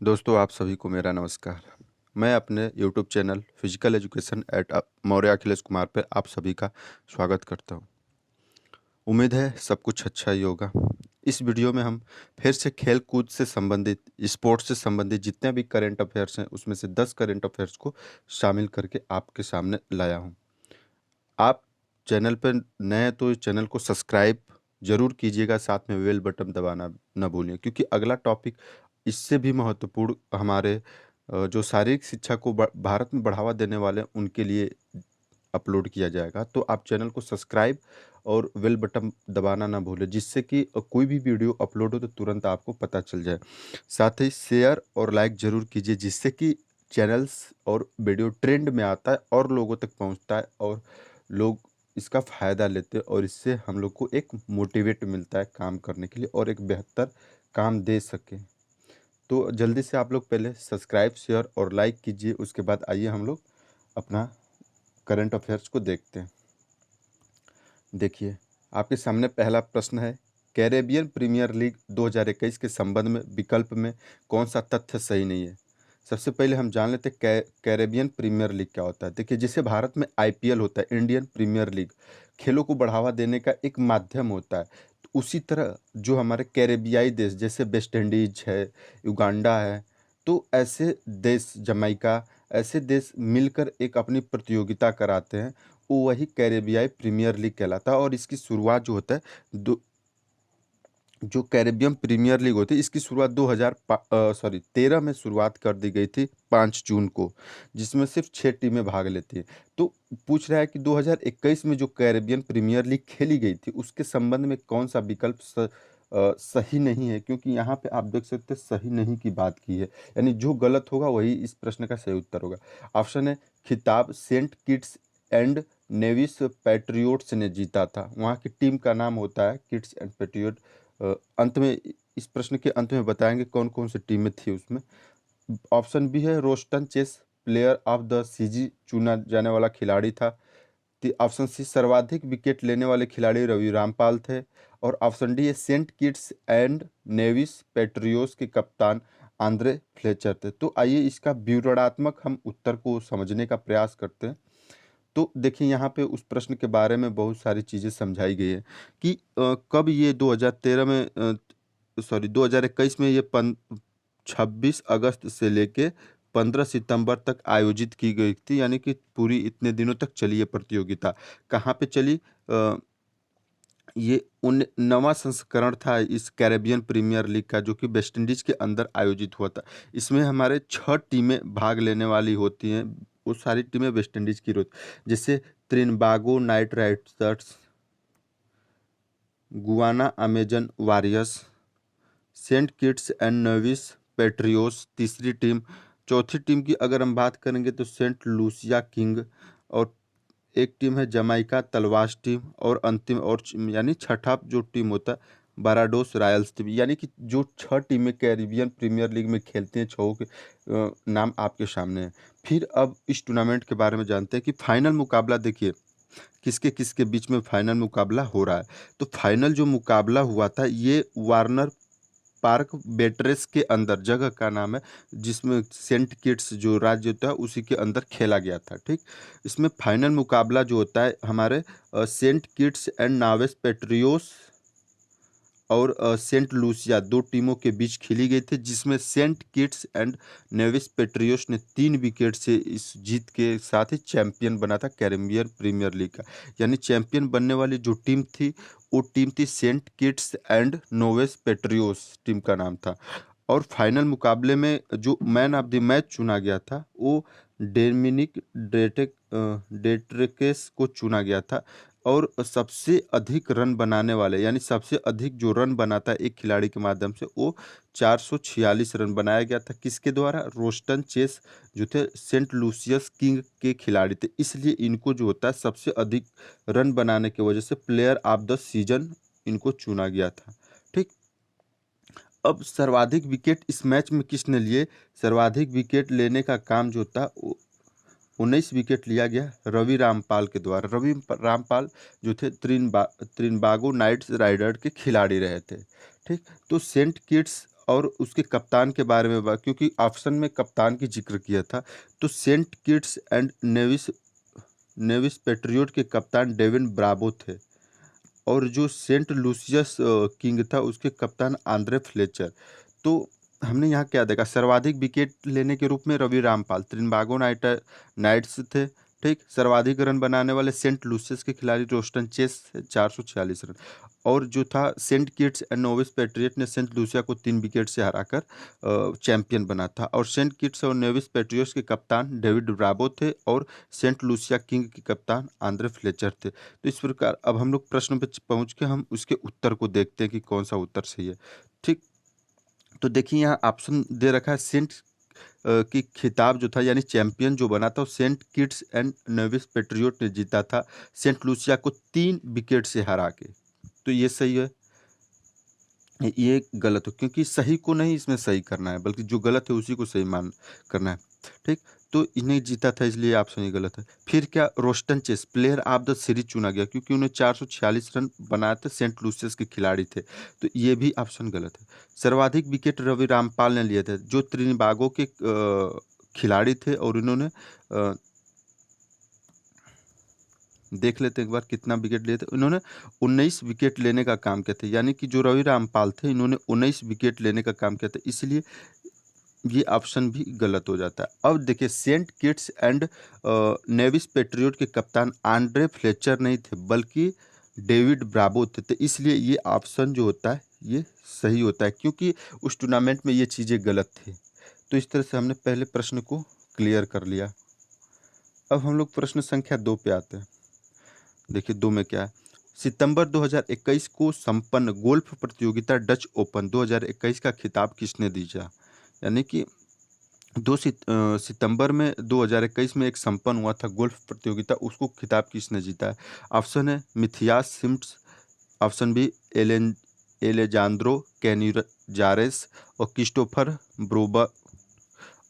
दोस्तों आप सभी को मेरा नमस्कार। मैं अपने YouTube channel physical education at Maurya Akhilesh Kumar पे आप सभी का स्वागत करता हूँ। उम्मीद है सब कुछ अच्छा ही होगा। इस वीडियो में हम फिर से खेल कूद से संबंधित, स्पोर्ट्स से संबंधित जितने भी करंट अफेयर्स हैं उसमें से 10 करंट अफेयर्स को शामिल करके आपके सामने लाया हूँ। आप चैनल पर नए हैं तो इस चैनल को सब्सक्राइब जरूर कीजिएगा, साथ में बेल बटन दबाना न भूलिए, क्योंकि अगला टॉपिक इससे भी महत्वपूर्ण हमारे जो शारीरिक शिक्षा को भारत में बढ़ावा देने वाले हैं उनके लिए अपलोड किया जाएगा। तो आप चैनल को सब्सक्राइब और बेल बटन दबाना ना भूलें, जिससे कि कोई भी वीडियो अपलोड हो तो तुरंत आपको पता चल जाए। साथ ही शेयर और लाइक ज़रूर कीजिए, जिससे कि चैनल्स और वीडियो ट्रेंड में आता है और लोगों तक पहुंचता है और लोग इसका फ़ायदा लेते हैं और इससे हम लोग को एक मोटिवेट मिलता है काम करने के लिए और एक बेहतर काम दे सकें। तो जल्दी से आप लोग पहले सब्सक्राइब, शेयर और लाइक कीजिए। उसके बाद आइए हम लोग अपना करंट अफेयर्स को देखते हैं। देखिए, आपके सामने पहला प्रश्न है, कैरेबियन प्रीमियर लीग 2021 के संबंध में विकल्प में कौन सा तथ्य सही नहीं है। सबसे पहले हम जान लेते हैं कैरेबियन प्रीमियर लीग क्या होता है। देखिए, जिसे भारत में आईपीएल होता है, इंडियन प्रीमियर लीग, खेलों को बढ़ावा देने का एक माध्यम होता है। तो उसी तरह जो हमारे कैरेबियाई देश जैसे वेस्ट इंडीज है, युगांडा है, तो ऐसे देश, जमैका, ऐसे देश मिलकर एक अपनी प्रतियोगिता कराते हैं, वो वही कैरेबियाई प्रीमियर लीग कहलाता है। और इसकी शुरुआत जो होता है जो कैरेबियन प्रीमियर लीग होती है, इसकी शुरुआत 2013 में शुरुआत कर दी गई थी, 5 जून को, जिसमें सिर्फ 6 टीमें भाग लेती हैं। तो पूछ रहा है कि 2021 में जो कैरेबियन प्रीमियर लीग खेली गई थी उसके संबंध में कौन सा विकल्प सही नहीं है, क्योंकि यहाँ पे आप देख सकते हैं सही नहीं की बात की है, यानी जो गलत होगा वही इस प्रश्न का सही उत्तर होगा। ऑप्शन है, खिताब Saint Kitts and Nevis Patriots ने जीता था। वहाँ की टीम का नाम होता है किट्स एंड पैट्रियोट। अंत में इस प्रश्न के अंत में बताएंगे कौन कौन सी टीमें थी उसमें। ऑप्शन बी है, Roston Chase player of the CG चुना जाने वाला खिलाड़ी था। ऑप्शन सी, सर्वाधिक विकेट लेने वाले खिलाड़ी रवि रामपाल थे। और ऑप्शन डी है, सेंट किट्स एंड नेविस पेट्रियोस के कप्तान आंद्रे फ्लेचर थे। तो आइए इसका विवरणात्मक हम उत्तर को समझने का प्रयास करते हैं। तो देखिए, यहाँ पे उस प्रश्न के बारे में बहुत सारी चीज़ें समझाई गई है कि कब ये 2013 में 2021 में ये 26 अगस्त से लेके 15 सितंबर तक आयोजित की गई थी, यानी कि पूरी इतने दिनों तक चली ये प्रतियोगिता। कहाँ पे चली? ये उन नवा संस्करण था इस कैरेबियन प्रीमियर लीग का, जो कि वेस्ट इंडीज के अंदर आयोजित हुआ था। इसमें हमारे 6 टीमें भाग लेने वाली होती हैं। वो सारी टीमें वेस्ट इंडीज की होती, जैसे Trinbago Knight Riders, Guyana Amazon Warriors, Saint Kitts and Nevis Patriots तीसरी टीम। चौथी टीम की अगर हम बात करेंगे तो सेंट लूसिया किंग। और एक टीम है जमाइका तलवास टीम। और अंतिम और यानी छठा जो टीम होता है बाराडोस रॉयल्स टीम। यानी कि जो 6 टीमें कैरिबियन प्रीमियर लीग में खेलती हैं, 6 के नाम आपके सामने हैं। फिर अब इस टूर्नामेंट के बारे में जानते हैं कि फाइनल मुकाबला देखिए किसके किसके बीच में फाइनल मुकाबला हो रहा है। तो फाइनल जो मुकाबला हुआ था ये वार्नर पार्क बेटरेस के अंदर, जगह का नाम है, जिसमें सेंट किट्स जो राज्य होता है उसी के अंदर खेला गया था। ठीक, इसमें फाइनल मुकाबला जो होता है हमारे सेंट किट्स एंड नावेस पेट्रियोस और सेंट लूसिया 2 टीमों के बीच खेली गई थी, जिसमें सेंट किट्स एंड नेविस पेट्रियोस ने 3 विकेट से इस जीत के साथ ही चैंपियन बना था कैरेबियन प्रीमियर लीग का। यानी चैंपियन बनने वाली जो टीम थी वो टीम थी Saint Kitts and Nevis Patriots, team का नाम था। और फाइनल मुकाबले में जो मैन ऑफ द मैच चुना गया था वो डेमिनिक डेट्रेकेस को चुना गया था। और सबसे अधिक रन बनाने वाले, यानी सबसे अधिक जो रन बनाता है एक खिलाड़ी के माध्यम से, वो 446 रन बनाया गया था। किसके द्वारा? रोस्टन चेस जो थे सेंट लूसियस किंग के खिलाड़ी थे, इसलिए इनको जो होता है सबसे अधिक रन बनाने की वजह से प्लेयर ऑफ द सीजन इनको चुना गया था। ठीक, अब सर्वाधिक विकेट इस मैच में किसने लिए? सर्वाधिक विकेट लेने का काम जो था 19 विकेट लिया गया रवि रामपाल के द्वारा। रवि रामपाल जो थे त्रिनबागो नाइट्स राइडर के खिलाड़ी रहे थे। ठीक, तो सेंट किट्स और उसके कप्तान के बारे में बात, क्योंकि ऑप्शन में कप्तान की जिक्र किया था। तो Saint Kitts and Nevis Nevis Patriot के कप्तान डेविन ब्रावो थे, और जो सेंट लूसियस किंग था उसके कप्तान आंद्रे फ्लेचर। तो हमने यहाँ क्या देखा, सर्वाधिक विकेट लेने के रूप में रवि रामपाल त्रिनबागो नाइट्स थे। ठीक, सर्वाधिक रन बनाने वाले सेंट लूसियस के खिलाड़ी रोस्टन चेस 446 रन, और जो था Saint Kitts and Nevis Patriot ने सेंट लूसिया को 3 विकेट से हराकर चैंपियन बना था। और सेंट किट्स और नोविस पेट्रियट्स के कप्तान डेविड ब्रावो थे, और सेंट लूसिया किंग के कप्तान आंद्रे फ्लेचर थे। तो इस प्रकार अब हम लोग प्रश्न पे पहुंच के हम उसके उत्तर को देखते हैं कि कौन सा उत्तर सही है। ठीक, तो देखिए यहाँ ऑप्शन दे रखा है सेंट की खिताब जो था यानी चैंपियन जो बना था वो Saint Kitts and Nevis Patriot ने जीता था सेंट लूसिया को 3 विकेट से हरा के। तो ये सही है, ये गलत हो, क्योंकि सही को नहीं इसमें सही करना है, बल्कि जो गलत है उसी को सही मान करना है। ठीक, तो इन्हें जीता था, इसलिए ऑप्शन ही गलत है। फिर क्या, Roston Chase player of the series चुना गया क्योंकि उन्हें 446 रन बनाए थे, सेंट लूसियस के खिलाड़ी थे। तो ये भी ऑप्शन गलत है। सर्वाधिक विकेट रवि रामपाल ने लिए थे, जो त्रिनिबागो के खिलाड़ी थे, और इन्होंने देख लेते हैं एक बार कितना विकेट लिए थे। इन्होंने 19 विकेट लेने का काम किया था, यानी कि जो रवि रामपाल थे इन्होंने 19 विकेट लेने का काम किया था, इसलिए ये ऑप्शन भी गलत हो जाता है। अब देखिए, Saint Kitts and Nevis Patriot के कप्तान आंड्रे फ्लेचर नहीं थे बल्कि डेविड ब्रावो थे, तो इसलिए ये ऑप्शन जो होता है ये सही होता है, क्योंकि उस टूर्नामेंट में ये चीज़ें गलत थी। तो इस तरह से हमने पहले प्रश्न को क्लियर कर लिया। अब हम लोग प्रश्न संख्या 2 पे आते हैं। देखिए 2 में क्या है, सितंबर 2021 को संपन्न गोल्फ प्रतियोगिता डच ओपन 2021 का खिताब किसने जीता? यानी कि सितंबर में 2021 में एक संपन्न हुआ था गोल्फ प्रतियोगिता, उसको खिताब किसने जीता है? ऑप्शन है मिथियास सिम्प्स, ऑप्शन बी एलेजांद्रो कैनिजारेस, और क्रिस्टोफर ब्रोबर,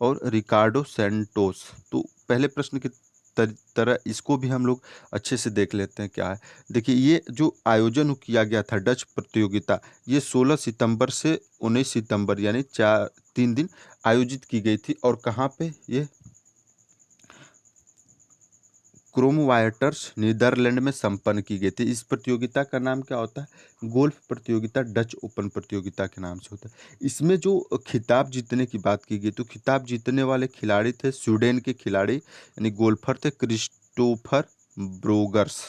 और रिकार्डो सैंटोस। तो पहले प्रश्न की तरह इसको भी हम लोग अच्छे से देख लेते हैं क्या है। देखिए, ये जो आयोजन किया गया था डच प्रतियोगिता, ये 16 सितंबर से 19 सितंबर यानी 3 दिन आयोजित की गई थी। और कहाँ पे, ये क्रोमवायटर्स नीदरलैंड में संपन्न की गई थी। इस प्रतियोगिता का नाम क्या होता है? गोल्फ प्रतियोगिता डच ओपन प्रतियोगिता के नाम से होता है। इसमें जो खिताब जीतने की बात की गई, तो खिताब जीतने वाले खिलाड़ी थे स्वीडन के खिलाड़ी, यानी गोल्फर थे क्रिस्टोफर ब्रोगर्स।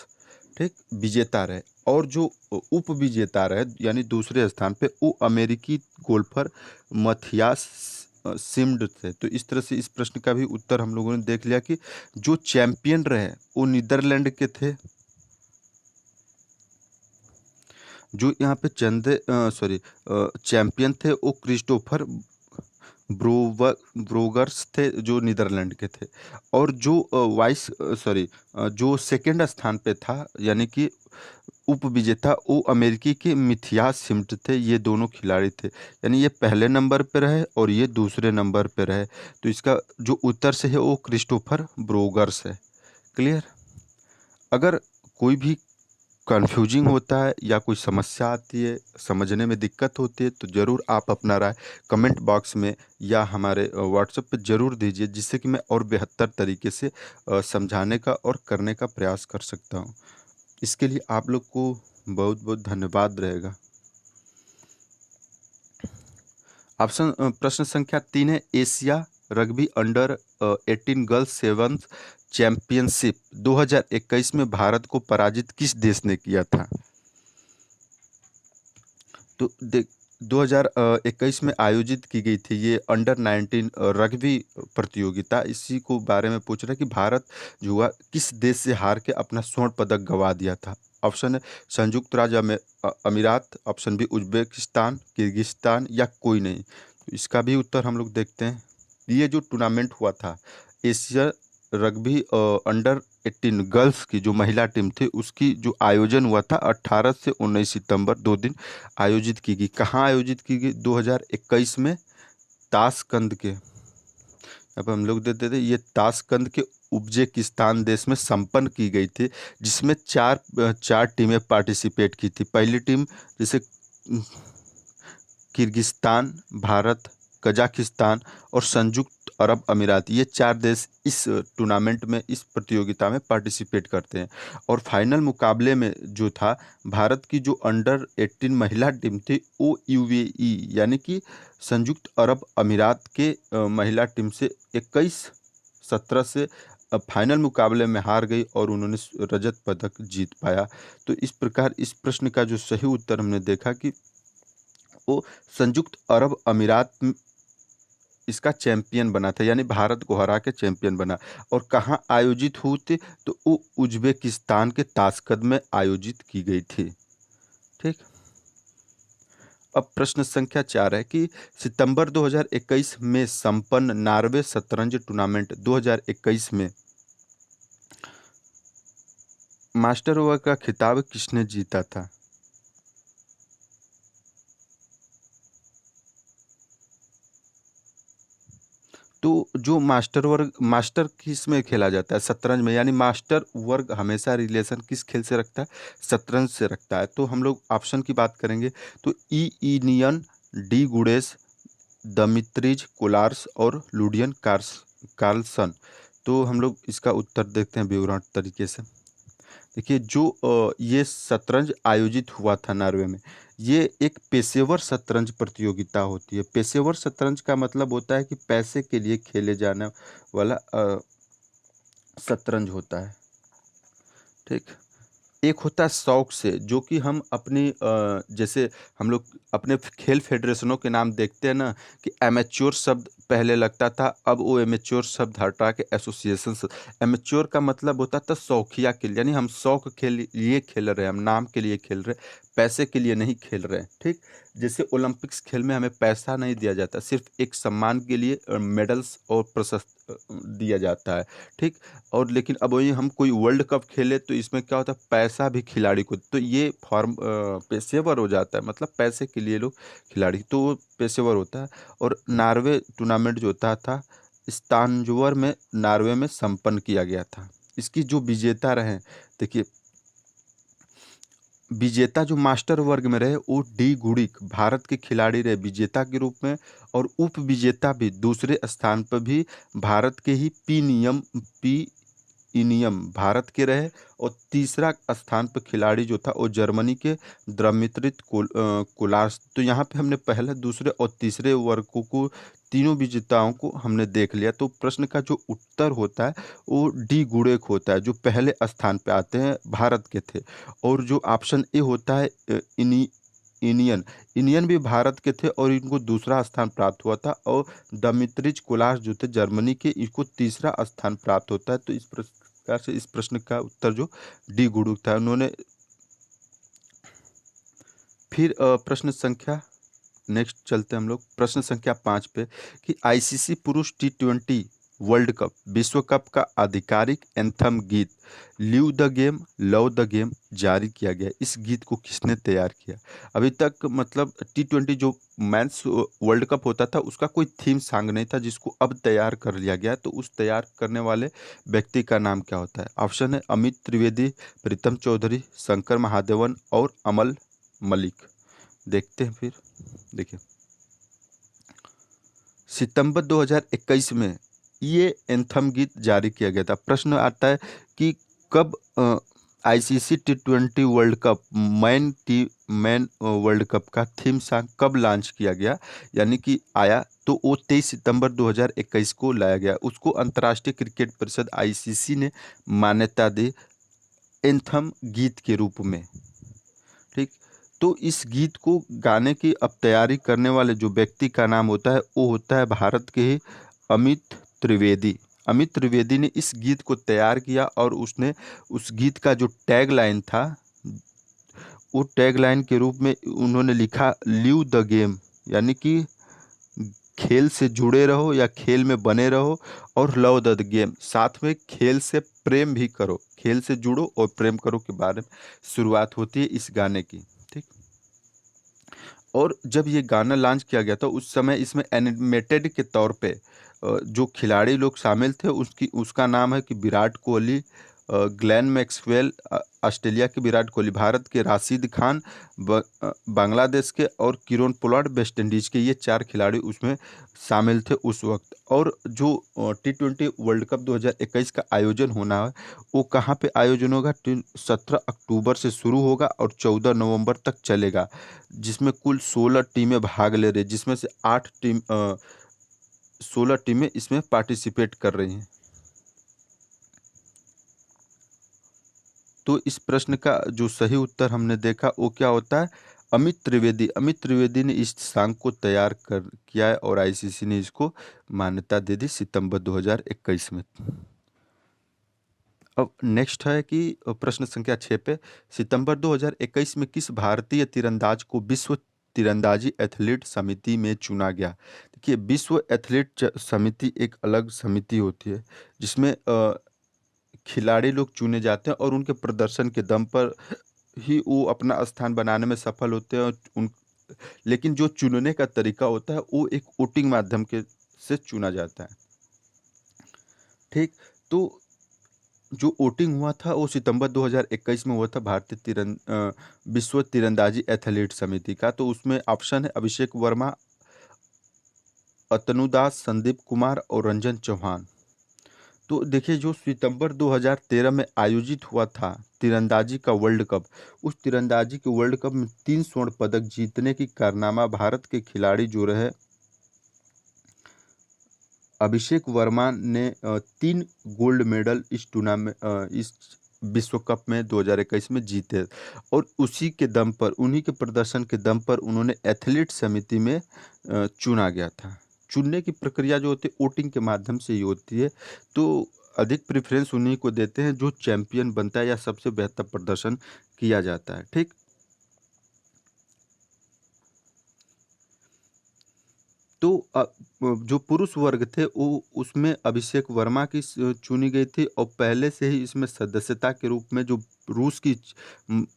ठीक, विजेता रहे। और जो उप विजेता रहे यानी दूसरे स्थान पे, वो अमेरिकी गोल्फर मथियास सिम्ड थे। तो इस तरह से इस प्रश्न का भी उत्तर हम लोगों ने देख लिया कि जो चैंपियन रहे वो नीदरलैंड के थे। जो यहाँ पे चैंपियन थे वो क्रिस्टोफर ब्रोगर्स थे जो नीदरलैंड के थे। और जो जो सेकंड स्थान पे था यानी कि उप विजेता, वो अमेरिकी के मिथियास सिम्ट थे। ये दोनों खिलाड़ी थे, यानी ये पहले नंबर पे रहे और ये दूसरे नंबर पे रहे। तो इसका जो उत्तर से है वो क्रिस्टोफर ब्रोगर्स है। क्लियर? अगर कोई भी कन्फ्यूजिंग होता है या कोई समस्या आती है, समझने में दिक्कत होती है, तो ज़रूर आप अपना राय कमेंट बॉक्स में या हमारे व्हाट्सएप पे ज़रूर दीजिए, जिससे कि मैं और बेहतर तरीके से समझाने का और करने का प्रयास कर सकता हूँ। इसके लिए आप लोग को बहुत बहुत धन्यवाद रहेगा। प्रश्न संख्या 3 है, Asia rugby under 18 girls sevens championship 2021 में भारत को पराजित किस देश ने किया था? तो 2021 में आयोजित की गई थी ये अंडर 19 रग्बी प्रतियोगिता। इसी को बारे में पूछ रहा है कि भारत जो हुआ किस देश से हार के अपना स्वर्ण पदक गंवा दिया था। ऑप्शन है संयुक्त राज्य अमीरात, ऑप्शन बी उज्बेकिस्तान, किर्गिस्तान, या कोई नहीं। तो इसका भी उत्तर हम लोग देखते हैं। ये जो टूर्नामेंट हुआ था एशिया रग्बी अंडर 18 गर्ल्स की जो महिला टीम थी उसकी जो आयोजन हुआ था 18 से 19 सितंबर 2 दिन आयोजित की गई। कहाँ आयोजित की गई? 2021 में ताशकंद के, अब हम लोग देते थे, ये ताशकंद के उज्बेकिस्तान देश में संपन्न की गई थी, जिसमें चार टीमें पार्टिसिपेट की थी। पहली टीम जैसे किर्गिस्तान, भारत, कजाकिस्तान और संयुक्त अरब अमीरात, ये 4 देश इस टूर्नामेंट में, इस प्रतियोगिता में पार्टिसिपेट करते हैं। और फाइनल मुकाबले में जो था, भारत की जो अंडर 18 महिला टीम थी वो यूएई यानी कि संयुक्त अरब अमीरात के महिला टीम से 21-17 से फाइनल मुकाबले में हार गई और उन्होंने रजत पदक जीत पाया। तो इस प्रकार इस प्रश्न का जो सही उत्तर हमने देखा कि वो संयुक्त अरब अमीरात इसका चैंपियन बना था, यानी भारत को हरा के चैंपियन बना। और कहाँ आयोजित हुई थी, तो वो उज्बेकिस्तान के ताशकंद में आयोजित की गई थी। ठीक। अब प्रश्न संख्या 4 है कि सितंबर 2021 में संपन्न नॉर्वे शतरंज टूर्नामेंट 2021 में मास्टर ओवर का खिताब किसने जीता था? तो जो मास्टर किस में खेला जाता है? शतरंज में, यानी मास्टर वर्ग हमेशा रिलेशन किस खेल से रखता है? शतरंज से रखता है। तो हम लोग ऑप्शन की बात करेंगे तो इनियन, डी गुडेस, दमित्रिज कोलार्स और लुडियन कार्लसन। तो हम लोग इसका उत्तर देखते हैं विवरण तरीके से। देखिए, जो ये शतरंज आयोजित हुआ था नॉर्वे में, ये एक पेशेवर शतरंज प्रतियोगिता होती है। पेशेवर शतरंज का मतलब होता है कि पैसे के लिए खेले जाने वाला शतरंज होता है। ठीक। एक होता है शौक से, जो कि हम अपनी जैसे हम लोग अपने खेल फेडरेशनों के नाम देखते हैं ना, कि एमेच्योर शब्द पहले लगता था, अब वो एमेच्योर शब्द हटा के एसोसिएशन। एमेच्योर का मतलब होता था शौकिया के लिए, यानी हम शौक के लिए खेल रहे हैं, हम नाम के लिए खेल रहे हैं, पैसे के लिए नहीं खेल रहे हैं। ठीक। जैसे ओलंपिक्स खेल में हमें पैसा नहीं दिया जाता, सिर्फ एक सम्मान के लिए मेडल्स और प्रशस्ति दिया जाता है। ठीक। और लेकिन अब वही हम कोई वर्ल्ड कप खेले तो इसमें क्या होता है, पैसा भी खिलाड़ी को, तो ये फॉर्म पेशेवर हो जाता है, मतलब पैसे के लिए लोग खिलाड़ी, तो वो पेशेवर होता है। और नॉर्वे टूर्नामेंट जो होता था, स्टांजोर में नॉर्वे में संपन्न किया गया था। इसकी जो विजेता रहे, देखिए, विजेता जो मास्टर वर्ग में रहे वो डी गुडिक भारत के खिलाड़ी रहे विजेता के रूप में। और उप विजेता भी दूसरे स्थान पर भी भारत के ही पी इनियम भारत के रहे। और तीसरा स्थान पर खिलाड़ी जो था वो जर्मनी के द्रमित्रित कोलार्स। तो यहाँ पे हमने पहले, दूसरे और तीसरे वर्गों को, तीनों विजेताओं को हमने देख लिया। तो प्रश्न का जो उत्तर होता है वो डी गुडेक होता है, जो पहले स्थान पे आते हैं, भारत के थे। और जो ऑप्शन ए होता है इनियन भी भारत के थे और इनको दूसरा स्थान प्राप्त हुआ था। और दमित्रिज कोलास जो थे जर्मनी के, इनको तीसरा स्थान प्राप्त होता है। तो इस प्रकार से इस प्रश्न का उत्तर जो डी गुडुक था उन्होंने। फिर प्रश्न संख्या, नेक्स्ट चलते हैं हम लोग प्रश्न संख्या 5 पे, कि आईसीसी पुरुष T20 वर्ल्ड कप विश्व कप का आधिकारिक एंथम गीत live the game love the game जारी किया गया। इस गीत को किसने तैयार किया? अभी तक मतलब T20 जो मेंस वर्ल्ड कप होता था उसका कोई थीम सॉन्ग नहीं था, जिसको अब तैयार कर लिया गया। तो उस तैयार करने वाले व्यक्ति का नाम क्या होता है? ऑप्शन है अमित त्रिवेदी, प्रीतम चौधरी, शंकर महादेवन और अमल मलिक। देखते हैं फिर। देखिए, सितंबर 2021 में ये एंथम गीत जारी किया गया था। प्रश्न आता है कि कब ICC T20 world cup man world cup का थीम सॉन्ग कब लॉन्च किया गया, यानी कि आया, तो वो 23 सितंबर 2021 को लाया गया। उसको अंतर्राष्ट्रीय क्रिकेट परिषद आईसीसी ने मान्यता दी एंथम गीत के रूप में। ठीक। तो इस गीत को गाने की अब तैयारी करने वाले जो व्यक्ति का नाम होता है वो होता है भारत के ही अमित त्रिवेदी। अमित त्रिवेदी ने इस गीत को तैयार किया और उसने उस गीत का जो टैग लाइन था, वो टैग लाइन के रूप में उन्होंने लिखा लिव द गेम, यानी कि खेल से जुड़े रहो या खेल में बने रहो, और लव द गेम, साथ में खेल से प्रेम भी करो, खेल से जुड़ो और प्रेम करो के बारे में शुरुआत होती है इस गाने की। ठीक। और जब ये गाना लॉन्च किया गया था उस समय इसमें एनिमेटेड के तौर पे जो खिलाड़ी लोग शामिल थे उसका नाम है कि Virat Kohli Glenn Maxwell Australia के विराट कोहली, भारत के राशिद खान बांग्लादेश के, और किरण पोलार्ड वेस्ट इंडीज के, ये 4 खिलाड़ी उसमें शामिल थे उस वक्त। और जो T20 वर्ल्ड कप 2021 का आयोजन होना है वो कहाँ पे आयोजन होगा? 17 अक्टूबर से शुरू होगा और 14 नवंबर तक चलेगा, जिसमें कुल 16 टीमें भाग ले रही, जिसमें से 16 टीमें इसमें पार्टिसिपेट कर रही हैं। तो इस प्रश्न का जो सही उत्तर हमने देखा वो क्या होता है? अमित त्रिवेदी ने इस सांग को तैयार कर किया है और आईसीसी ने इसको मान्यता दे दी सितंबर 2021 में। अब नेक्स्ट है कि प्रश्न संख्या 6 पे, सितंबर 2021 में किस भारतीय तीरंदाज को विश्व तीरंदाजी एथलीट समिति में चुना गया? देखिए, विश्व एथलीट समिति एक अलग समिति होती है जिसमें खिलाड़ी लोग चुने जाते हैं और उनके प्रदर्शन के दम पर ही वो अपना स्थान बनाने में सफल होते हैं। और उन लेकिन जो चुनने का तरीका होता है वो एक वोटिंग माध्यम के से चुना जाता है। ठीक, तो जो वोटिंग हुआ था वो सितंबर 2021 में हुआ था विश्व तीरंदाजी एथलीट समिति का। तो उसमें ऑप्शन है अभिषेक वर्मा, अतनुदास, संदीप कुमार और रंजन चौहान। तो देखिए, जो सितंबर 2013 में आयोजित हुआ था तीरंदाजी का वर्ल्ड कप, उस तीरंदाजी के वर्ल्ड कप में 3 स्वर्ण पदक जीतने की कारनामा भारत के खिलाड़ी जो रहे, अभिषेक वर्मा ने 3 गोल्ड मेडल इस विश्व कप में 2021 में जीते। और उसी के दम पर, उन्हीं के प्रदर्शन के दम पर उन्होंने एथलीट समिति में चुना गया था। चुनने की प्रक्रिया जो होती है वोटिंग के माध्यम से ही होती है। तो अधिक प्रेफरेंस उन्हीं को देते हैं जो चैंपियन बनता है या सबसे बेहतर प्रदर्शन किया जाता है। ठीक, तो जो पुरुष वर्ग थे वो उसमें अभिषेक वर्मा की चुनी गई थी। और पहले से ही इसमें सदस्यता के रूप में जो रूस की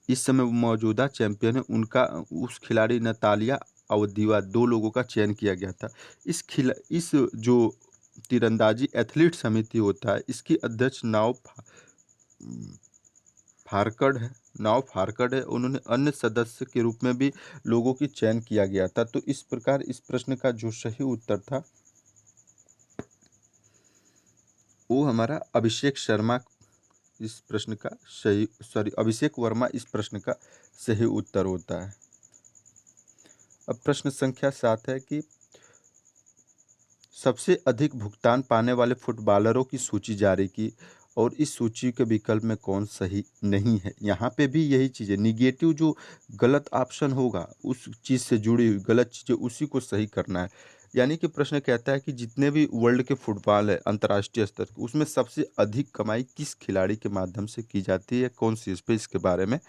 इस समय मौजूदा चैंपियन है उनका, उस खिलाड़ी नतालिया अवदीवा, 2 लोगों का चयन किया गया था। इस जो तीरंदाजी एथलीट समिति होता है इसकी अध्यक्ष फारकड़ है नाव फारकड़ है। उन्होंने अन्य सदस्य के रूप में भी लोगों की चयन किया गया था। तो इस प्रकार इस प्रश्न का जो सही उत्तर था वो हमारा अभिषेक वर्मा इस प्रश्न का सही उत्तर होता है। अब प्रश्न संख्या 7 है कि सबसे अधिक भुगतान पाने वाले फुटबॉलरों की सूची जारी की और इस सूची के विकल्प में कौन सही नहीं है। यहाँ पे भी यही चीज़ है, निगेटिव जो गलत ऑप्शन होगा उस चीज़ से जुड़ी हुई गलत चीज़ें उसी को सही करना है। यानी कि प्रश्न कहता है कि जितने भी वर्ल्ड के फुटबॉल है अंतर्राष्ट्रीय स्तर के, उसमें सबसे अधिक कमाई किस खिलाड़ी के माध्यम से की जाती है, कौन सी इस पे, इसके बारे में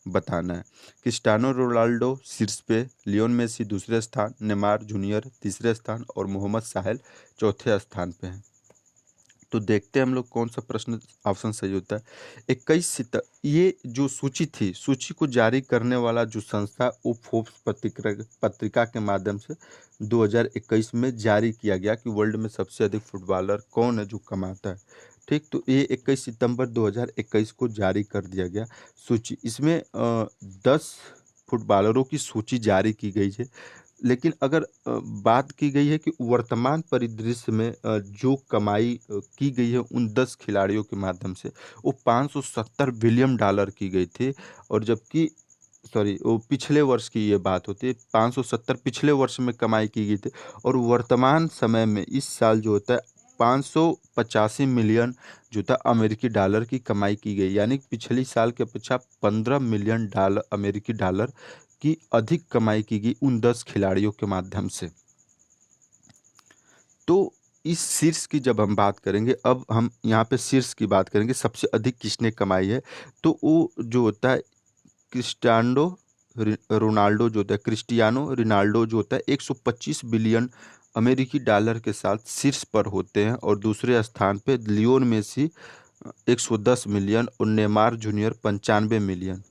बताना है। क्रिस्टियानो रोनाल्डो शीर्ष पे, लियोन मेसी दूसरे स्थान, नेमार जूनियर तीसरे स्थान और मोहम्मद साहिल चौथे स्थान पे हैं। तो देखते हैं हम लोग कौन सा प्रश्न ऑप्शन सही होता है। 21 ये जो सूची थी, सूची को जारी करने वाला जो संस्था वो फोर्ब्स पत्रिका के माध्यम से 2021 में जारी किया गया कि वर्ल्ड में सबसे अधिक फुटबॉलर कौन है जो कमाता है। ठीक, तो ये 21 सितंबर 2021 को जारी कर दिया गया सूची। इसमें 10 फुटबॉलरों की सूची जारी की गई है। लेकिन अगर बात की गई है कि वर्तमान परिदृश्य में जो कमाई की गई है उन 10 खिलाड़ियों के माध्यम से, वो 570 बिलियन डॉलर की गई थी। और जबकि वो पिछले वर्ष की ये बात होती है, 570 पिछले वर्ष में कमाई की गई थी। और वर्तमान समय में इस साल जो होता है 585 मिलियन जो था अमेरिकी डॉलर की कमाई की गई, यानी पिछली साल के अपेक्षा 15 मिलियन डॉलर अमेरिकी डॉलर की अधिक कमाई की गई उन 10 खिलाड़ियों के माध्यम से। तो इस शीर्ष की जब हम बात करेंगे, अब हम यहाँ पे शीर्ष की बात करेंगे, सबसे अधिक किसने कमाई है, तो वो जो होता है क्रिस्टियानो रोनाल्डो जो होता है 125 बिलियन अमेरिकी डॉलर के साथ शीर्ष पर होते हैं। और दूसरे स्थान पे लियोन मेसी 110 मिलियन और नेमार जूनियर 95 मिलियन।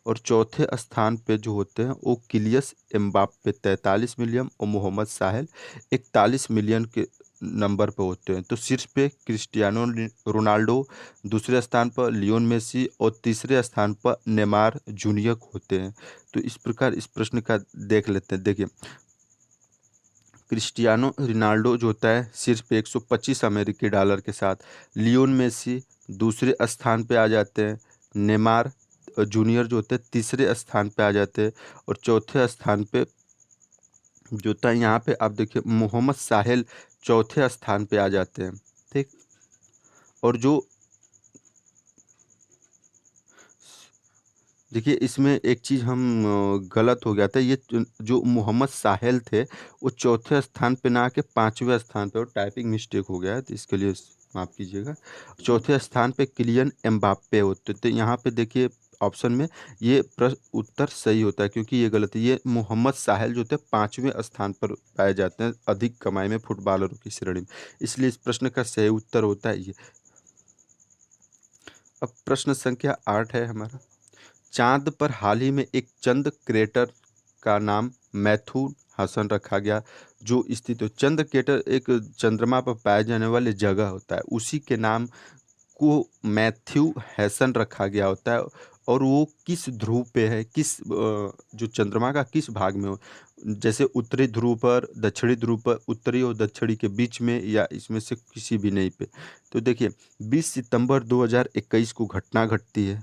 और चौथे स्थान पे जो होते हैं वो किलियस एम्बाप्पे 43 मिलियन और मोहम्मद साहिल 41 मिलियन के नंबर पर होते हैं। तो शीर्ष पे क्रिस्टियानो रोनाल्डो, दूसरे स्थान पर लियोन मेसी और तीसरे स्थान पर नेमार जूनियर होते हैं। तो इस प्रकार इस प्रश्न का देख लेते हैं। देखिए, क्रिस्टियानो रोनाल्डो जो होता है शीर्ष पे 125 अमेरिकी डॉलर के साथ, लियोन मेसी दूसरे स्थान पे आ जाते हैं, नेमार जूनियर जो होते हैं तीसरे स्थान पे आ जाते हैं, और चौथे स्थान पे जो होता है यहाँ पे आप देखिए मोहम्मद साहिल चौथे स्थान पे आ जाते हैं। ठीक। और जो देखिए इसमें एक चीज़ हम गलत हो गया था, ये जो मोहम्मद साहिल थे वो चौथे स्थान पे ना आके पांचवें स्थान पे, और टाइपिंग मिस्टेक हो गया है तो इसके लिए माफ़ कीजिएगा। चौथे स्थान पे किलियन एम्बाप्पे होते, तो यहाँ पे देखिए ऑप्शन में ये प्रश्न उत्तर सही होता है, क्योंकि ये गलत है। ये मोहम्मद साहिल जो होते हैं पांचवें स्थान पर पाए जाते हैं अधिक कमाई में फुटबॉलरों की श्रेणी में, इसलिए इस प्रश्न का सही उत्तर होता है ये। अब प्रश्न संख्या 8 है हमारा। चांद पर हाल ही में एक चंद क्रेटर का नाम मैथ्यू हसन रखा गया, जो स्थित हो। चंद्र क्रेटर एक चंद्रमा पर पाए जाने वाली जगह होता है, उसी के नाम को मैथ्यू हैसन रखा गया होता है। और वो किस ध्रुव पे है, किस जो चंद्रमा का किस भाग में हो, जैसे उत्तरी ध्रुव पर, दक्षिणी ध्रुव पर, उत्तरी और दक्षिणी के बीच में, या इसमें से किसी भी नहीं पे। तो देखिए 20 सितंबर 2021 को घटना घटती है।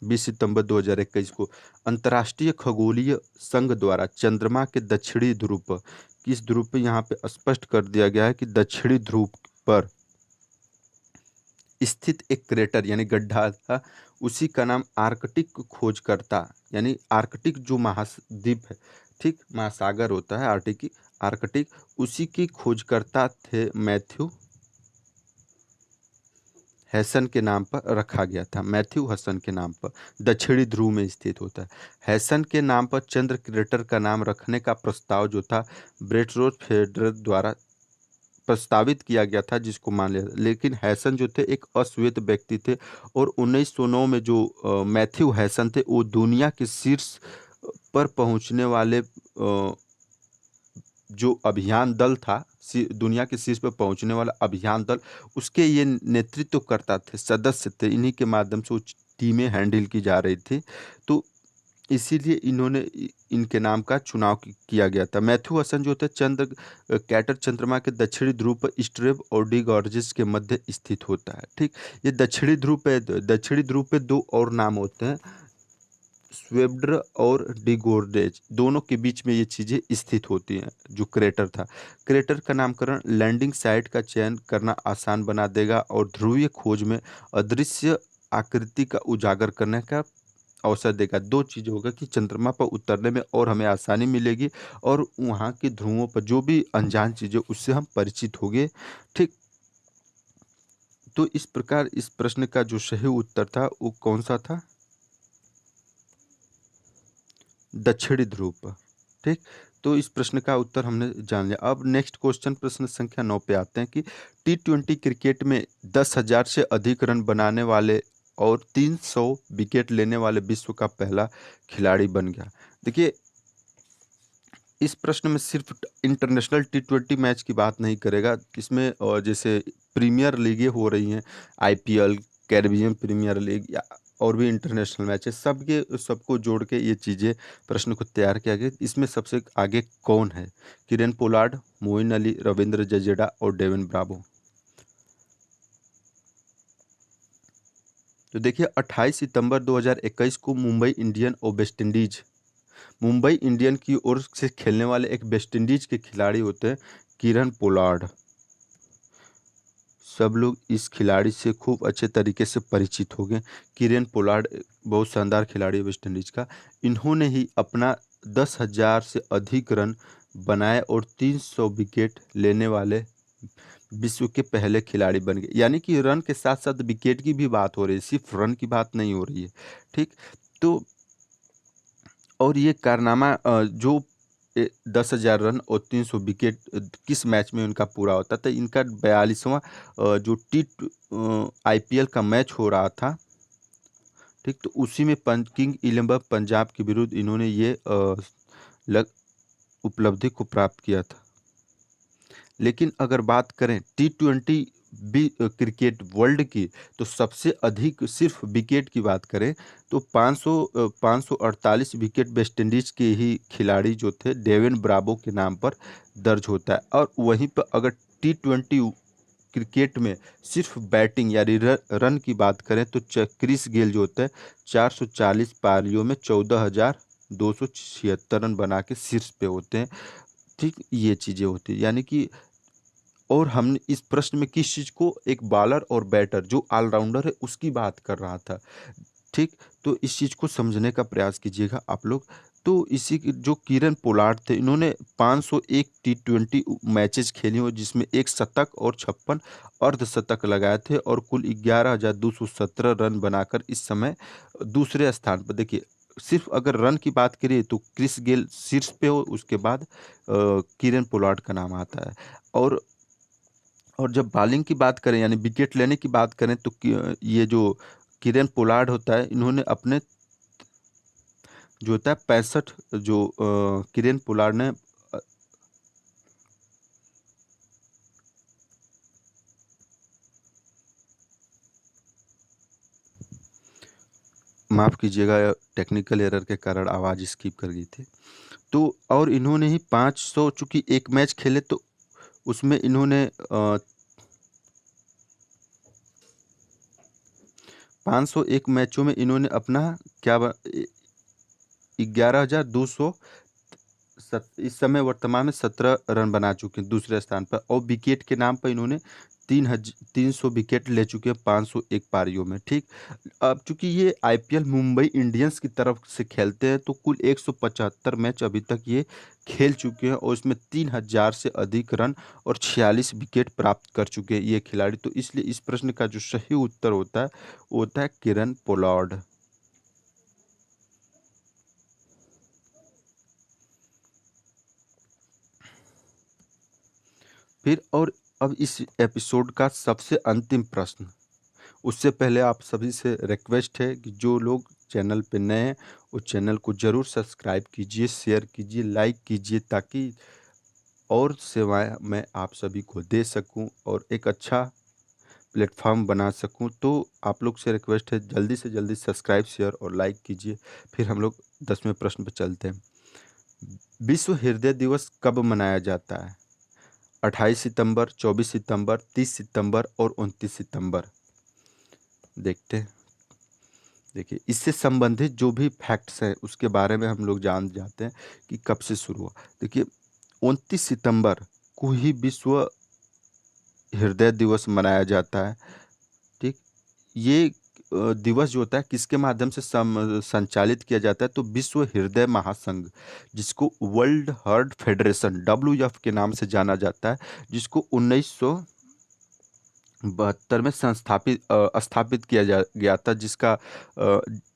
20 सितंबर 2021 को अंतर्राष्ट्रीय खगोलीय संघ द्वारा चंद्रमा के दक्षिणी ध्रुव पर, किस ध्रुव पे, यहाँ पे स्पष्ट कर दिया गया है कि दक्षिणी ध्रुव पर स्थित एक क्रेटर यानी गड्ढा था, उसी का नाम आर्कटिक खोजकर्ता, यानी आर्कटिक जो महाद्वीप है, ठीक, महासागर होता है आर्कटिक, आर्कटिक उसी की खोजकर्ता थे मैथ्यू हैसन के नाम पर रखा गया था। मैथ्यू हसन के नाम पर दक्षिणी ध्रुव में स्थित होता है। हैसन के नाम पर चंद्र क्रेटर का नाम रखने का प्रस्ताव जो था ब्रेटरोज फेडरर द्वारा प्रस्तावित किया गया था, जिसको मान लिया, लेकिन हैसन जो थे एक अश्वेत व्यक्ति थे, और 1909 में जो मैथ्यू हैसन थे वो दुनिया के शीर्ष पर पहुंचने वाले जो अभियान दल था, दुनिया के शीर्ष पर पहुंचने वाला अभियान दल, उसके ये नेतृत्व करता थे, सदस्य थे। इन्हीं के माध्यम से वो टीमें हैंडल की जा रही थी, तो इसीलिए इन्होंने इनके नाम का चुनाव किया गया था। मैथ्यू हसन जो थे चंद्र कैटर चंद्रमा के दक्षिणी ध्रुव पर स्ट्रेब और डी गॉर्जिस के मध्य स्थित होता है। ठीक, ये दक्षिणी ध्रुव पे दो और नाम होते हैं, स्वेब्ड्र और डिगोर्डेज, दोनों के बीच में ये चीज़ें स्थित होती हैं। जो क्रेटर था, क्रेटर का नामकरण लैंडिंग साइट का चयन करना आसान बना देगा, और ध्रुवीय खोज में अदृश्य आकृति का उजागर करने का अवसर देगा। दो चीज़ होगा कि चंद्रमा पर उतरने में और हमें आसानी मिलेगी, और वहाँ के ध्रुवों पर जो भी अनजान चीज़ें उससे हम परिचित होंगे। ठीक, तो इस प्रकार इस प्रश्न का जो सही उत्तर था वो कौन सा था, दक्षिणी ध्रुव पर। ठीक, तो इस प्रश्न का उत्तर हमने जान लिया। अब नेक्स्ट क्वेश्चन प्रश्न संख्या 9 पे आते हैं कि T20 क्रिकेट में 10,000 से अधिक रन बनाने वाले और 300 विकेट लेने वाले विश्व का पहला खिलाड़ी बन गया। देखिए इस प्रश्न में सिर्फ इंटरनेशनल T20 मैच की बात नहीं करेगा, इसमें जैसे प्रीमियर लीगें हो रही हैं, IPL, कैरिबियन प्रीमियर लीग, या और भी इंटरनेशनल मैच है, सबको जोड़ के ये चीज़ें प्रश्न को तैयार किया गया। इसमें सबसे आगे कौन है, किरण पोलार्ड, मोइन अली, रविंद्र जडेजा और डेविन ब्रावो। तो देखिए 28 सितंबर 2021 को मुंबई इंडियन की ओर से खेलने वाले एक वेस्ट इंडीज के खिलाड़ी होते हैं किरण पोलार्ड। सब लोग इस खिलाड़ी से खूब अच्छे तरीके से परिचित हो गए। किरण पोलार्ड बहुत शानदार खिलाड़ी है वेस्ट इंडीज का। इन्होंने ही अपना 10,000 से अधिक रन बनाए और 300 विकेट लेने वाले विश्व के पहले खिलाड़ी बन गए। यानी कि रन के साथ साथ विकेट की भी बात हो रही है, सिर्फ रन की बात नहीं हो रही है। ठीक, तो और ये कारनामा जो 10,000 रन और 300 विकेट किस मैच में उनका पूरा होता था, इनका 42वां जो IPL का मैच हो रहा था। ठीक, तो उसी में किंग 11 पंजाब के विरुद्ध इन्होंने ये उपलब्धि को प्राप्त किया था। लेकिन अगर बात करें T20 भी क्रिकेट वर्ल्ड की, तो सबसे अधिक सिर्फ विकेट की बात करें तो 548 विकेट वेस्ट इंडीज के ही खिलाड़ी जो थे डेविन ब्रावो के नाम पर दर्ज होता है। और वहीं पर अगर T20 क्रिकेट में सिर्फ बैटिंग यानी रन की बात करें तो क्रिस गेल जो होता है 440 पारियों में 14,276 रन बना के शीर्ष पे होते हैं। ठीक, ये चीज़ें होती हैं यानी कि, और हमने इस प्रश्न में किस चीज़ को, एक बॉलर और बैटर जो ऑलराउंडर है उसकी बात कर रहा था। ठीक, तो इस चीज़ को समझने का प्रयास कीजिएगा आप लोग। तो इसी की जो किरण पोलार्ड थे, इन्होंने 501 T20 मैचेस खेली और जिसमें एक शतक और 56 अर्धशतक लगाए थे और कुल 11,217 रन बनाकर इस समय दूसरे स्थान पर। देखिए, सिर्फ अगर रन की बात करिए तो क्रिस गेल शीर्ष पे हो, उसके बाद किरण पोलार्ड का नाम आता है। और जब बॉलिंग की बात करें यानी विकेट लेने की बात करें तो ये जो किरण पोलार्ड होता है, इन्होंने अपने जो होता है 65 जो किरण पोलार्ड ने माफ़ कीजिएगा, टेक्निकल एरर के कारण आवाज़ स्किप कर गई थी। तो और इन्होंने ही 500, चूँकि एक मैच खेले तो उसमें इन्होंने 501 मैचों में इन्होंने अपना क्या 11,200 इस समय वर्तमान में 17 रन बना चुके हैं दूसरे स्थान पर, और विकेट के नाम पर इन्होंने 300 विकेट ले चुके हैं 501 पारियों में। ठीक, अब चूंकि ये आईपीएल मुंबई इंडियंस की तरफ से खेलते हैं तो कुल 175 मैच अभी तक ये खेल चुके हैं और इसमें 3,000 से अधिक रन और 46 विकेट प्राप्त कर चुके हैं ये खिलाड़ी। तो इसलिए इस प्रश्न का जो सही उत्तर होता है वो होता है किरण पोलार्ड। फिर और अब इस एपिसोड का सबसे अंतिम प्रश्न, उससे पहले आप सभी से रिक्वेस्ट है कि जो लोग चैनल पे नए हैं उस चैनल को ज़रूर सब्सक्राइब कीजिए, शेयर कीजिए, लाइक कीजिए, ताकि और सेवाएं मैं आप सभी को दे सकूं और एक अच्छा प्लेटफॉर्म बना सकूं। तो आप लोग से रिक्वेस्ट है, जल्दी से जल्दी सब्सक्राइब, शेयर और लाइक कीजिए। फिर हम लोग 10वें प्रश्न पर चलते हैं। विश्व हृदय दिवस कब मनाया जाता है? 28 सितंबर, 24 सितंबर, 30 सितंबर और 29 सितंबर। देखते हैं। देखिए, इससे संबंधित जो भी फैक्ट्स हैं उसके बारे में हम लोग जान जाते हैं कि कब से शुरू हुआ। देखिए, 29 सितंबर को ही विश्व हृदय दिवस मनाया जाता है। ठीक, ये दिवस जो होता है किसके माध्यम से संचालित किया जाता है, तो विश्व हृदय महासंघ, जिसको वर्ल्ड हार्ट फेडरेशन WF के नाम से जाना जाता है, जिसको 1972 में स्थापित किया गया था, जिसका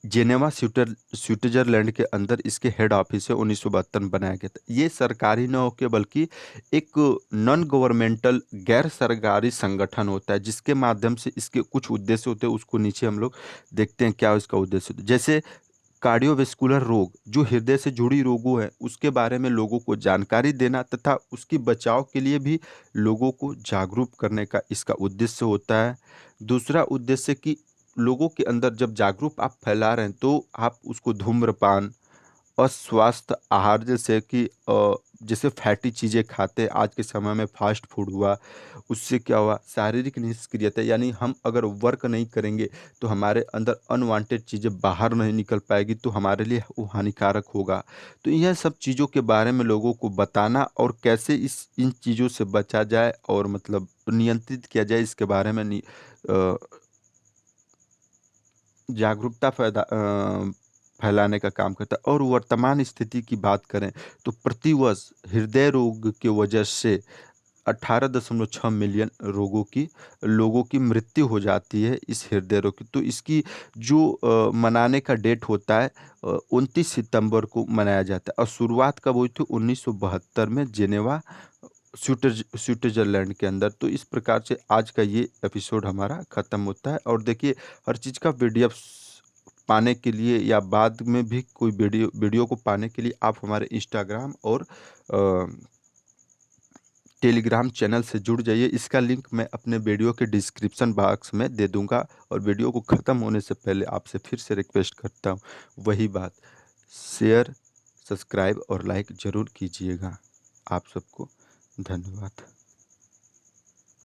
जेनेवा स्विट्जरलैंड के अंदर इसके हेड ऑफिस है। 1972 में बनाया गया था। ये सरकारी न होकर बल्कि एक नॉन गवर्नमेंटल गैर सरकारी संगठन होता है, जिसके माध्यम से इसके कुछ उद्देश्य होते हैं। उसको नीचे हम लोग देखते हैं क्या इसका उद्देश्य होता है। जैसे कार्डियोवैस्कुलर रोग, जो हृदय से जुड़ी रोगों है उसके बारे में लोगों को जानकारी देना तथा उसकी बचाव के लिए भी लोगों को जागरूक करने का इसका उद्देश्य होता है। दूसरा उद्देश्य कि लोगों के अंदर जब जागरूक आप फैला रहे हैं तो आप उसको धूम्रपान, अस्वस्थ आहार, जैसे कि जैसे फैटी चीज़ें खाते हैं आज के समय में, फास्ट फूड हुआ, उससे क्या हुआ, शारीरिक निष्क्रियता, यानी हम अगर वर्क नहीं करेंगे तो हमारे अंदर अनवांटेड चीज़ें बाहर नहीं निकल पाएगी, तो हमारे लिए वो हानिकारक होगा। तो यह सब चीज़ों के बारे में लोगों को बताना और कैसे इन चीज़ों से बचा जाए और मतलब नियंत्रित किया जाए, इसके बारे में अ, जागरूकता फैलाने का काम करता है। और वर्तमान स्थिति की बात करें तो प्रतिवर्ष हृदय रोग की वजह से 18.6 मिलियन लोगों की मृत्यु हो जाती है इस हृदय रोग की। तो इसकी जो मनाने का डेट होता है 29 सितंबर को मनाया जाता है। और शुरुआत कब हुई थी? 1972 में जेनेवा स्विट्जरलैंड के अंदर। तो इस प्रकार से आज का ये एपिसोड हमारा ख़त्म होता है। और देखिए, हर चीज़ का पीडीएफ पाने के लिए या बाद में भी कोई वीडियो को पाने के लिए आप हमारे इंस्टाग्राम और टेलीग्राम चैनल से जुड़ जाइए। इसका लिंक मैं अपने वीडियो के डिस्क्रिप्शन बॉक्स में दे दूंगा। और वीडियो को ख़त्म होने से पहले आपसे फिर से रिक्वेस्ट करता हूँ, वही बात, शेयर, सब्सक्राइब और लाइक ज़रूर कीजिएगा। आप सबको धन्यवाद।